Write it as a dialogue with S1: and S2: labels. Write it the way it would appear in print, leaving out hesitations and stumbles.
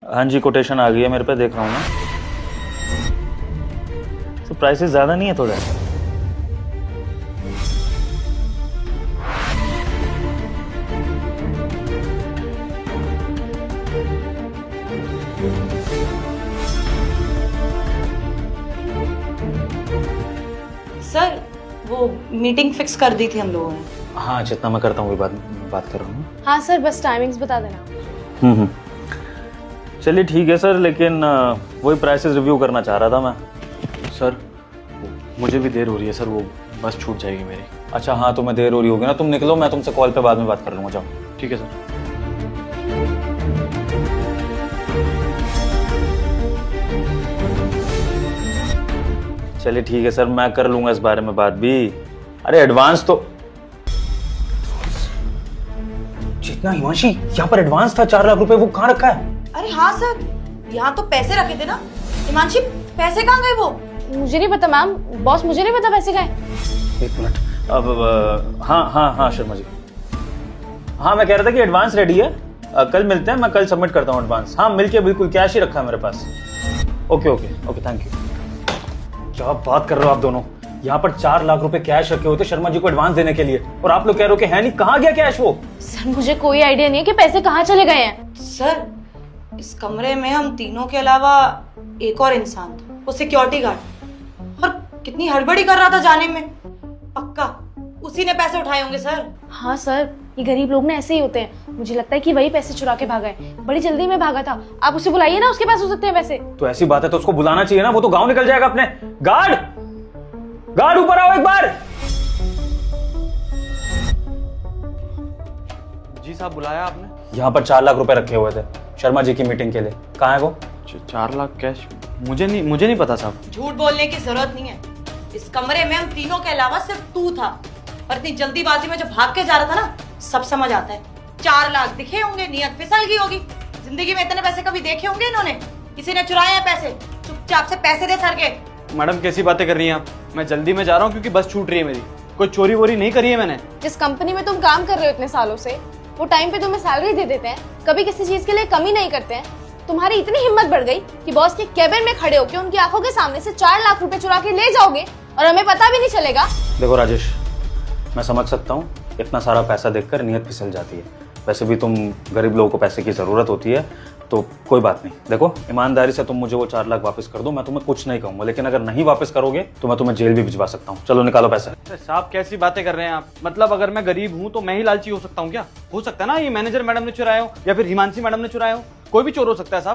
S1: हाँ जी, कोटेशन आ गई है मेरे पे, देख रहा हूँ मैं। तो प्राइसेस ज़्यादा नहीं है थोड़ा?
S2: सर वो मीटिंग फिक्स कर दी थी हम लोगों ने।
S1: हाँ, जितना मैं करता हूँ वही बात कर रहा हूँ।
S3: हाँ सर, बस टाइमिंग्स बता देना।
S1: हम्म। चलिए ठीक है सर, लेकिन वही प्राइसेस रिव्यू करना चाह रहा था मैं।
S4: सर मुझे भी देर हो रही है सर, वो बस छूट जाएगी मेरी।
S1: अच्छा हाँ, तुम्हें देर हो रही होगी ना, तुम निकलो, मैं तुमसे कॉल पे बाद में बात कर लूँगा। जाओ।
S4: ठीक है सर।
S1: चलिए ठीक है सर, मैं कर लूँगा इस बारे में बात भी। अरे एडवांस तो जितना हिमांशी यहाँ पर एडवांस था 4 लाख रुपए, वो कहाँ रखा है?
S2: अरे हाँ सर, यहाँ तो पैसे रखे थे ना। हिमांशी, पैसे कहाँ गए वो?
S3: मुझे नहीं पता मैम, बॉस मुझे नहीं पता पैसे का है।
S1: एक मिनट। अब हाँ शर्मा जी, हाँ मैं कह रहा था कि एडवांस रेडी है, कल मिलते हैं, मैं कल सबमिट करता हूँ एडवांस। हाँ मिल के बिल्कुल, कैश ही रखा है मेरे पास। Okay, thank you. क्या बात कर रहे हो आप दोनों? यहाँ पर 4 लाख रुपए कैश रखे होते शर्मा जी को एडवांस देने के लिए, और आप लोग कह रहे हो कि है नहीं। कहाँ गया कैश वो?
S3: सर मुझे कोई आइडिया नहीं है कि पैसे कहाँ चले गए हैं।
S2: सर इस कमरे में हम तीनों के अलावा एक और इंसान था, वो सिक्योरिटी गार्ड, और कितनी हड़बड़ी कर रहा था जाने में। पक्का उसी ने पैसे उठाए होंगे सर।
S3: हाँ सर, ये गरीब लोग ना ऐसे ही होते हैं। मुझे लगता है कि वही पैसे चुरा के भागा है, बड़ी जल्दी में भागा था। आप उसे बुलाइए ना, उसके पास हो सकते हैं पैसे।
S1: तो ऐसी बात है तो उसको बुलाना चाहिए ना, वो तो गाँव निकल जाएगा अपने। गार्ड ऊपर आओ एक बार।
S4: जी साहब, बुलाया आपने?
S1: यहाँ पर 4 लाख रुपए रखे हुए थे शर्मा जी की मीटिंग के लिए, कहाँ है वो?
S4: 4 लाख कैश? मुझे नहीं पता साहब।
S2: झूठ बोलने की जरूरत नहीं है। इस कमरे में हम तीनों के अलावा सिर्फ तू था, और इतनी जल्दीबाजी में जो भाग के जा रहा था ना, सब समझ आता है। 4 लाख दिखे होंगे, नियत फिसल गई होगी। जिंदगी में इतने पैसे कभी देखे होंगे इन्होंने? किसी ने चुराए हैं पैसे? चुपचाप से पैसे दे सर के।
S4: मैडम कैसी बातें कर रही हैं आप? मैं जल्दी में जा रहा हूँ क्योंकि बस छूट रही है मेरी। कोई चोरी वोरी नहीं करी है मैंने।
S3: जिस कंपनी में तुम काम कर रहे हो इतने सालों से, वो टाइम पे तुम्हें सैलरी दे देते हैं, कभी किसी चीज के लिए कमी नहीं करते हैं। तुम्हारी इतनी हिम्मत बढ़ गई कि बॉस के केबिन में खड़े होकर उनकी आंखों के सामने से 4 लाख रुपए चुरा के ले जाओगे और हमें पता भी नहीं चलेगा।
S1: देखो राजेश, मैं समझ सकता हूँ इतना सारा पैसा देखकर नीयत फिसल जाती है। वैसे भी तुम गरीब लोगों को पैसे की ज़रूरत होती है, तो कोई बात नहीं। देखो ईमानदारी से तुम मुझे वो 4 लाख वापस कर दो, मैं तुम्हें कुछ नहीं कहूँगा, लेकिन अगर नहीं वापस करोगे तो मैं तुम्हें जेल भी भिजवा सकता हूँ। चलो निकालो पैसा।
S4: साहब कैसी बातें कर रहे हैं आप? मतलब अगर मैं गरीब हूँ तो मैं ही लालची हो सकता हूँ क्या? हो सकता है ना ये मैनेजर मैडम ने चुराया हो, या फिर हिमांशी मैडम ने चुराया हो। कोई भी चोर हो सकता है साहब।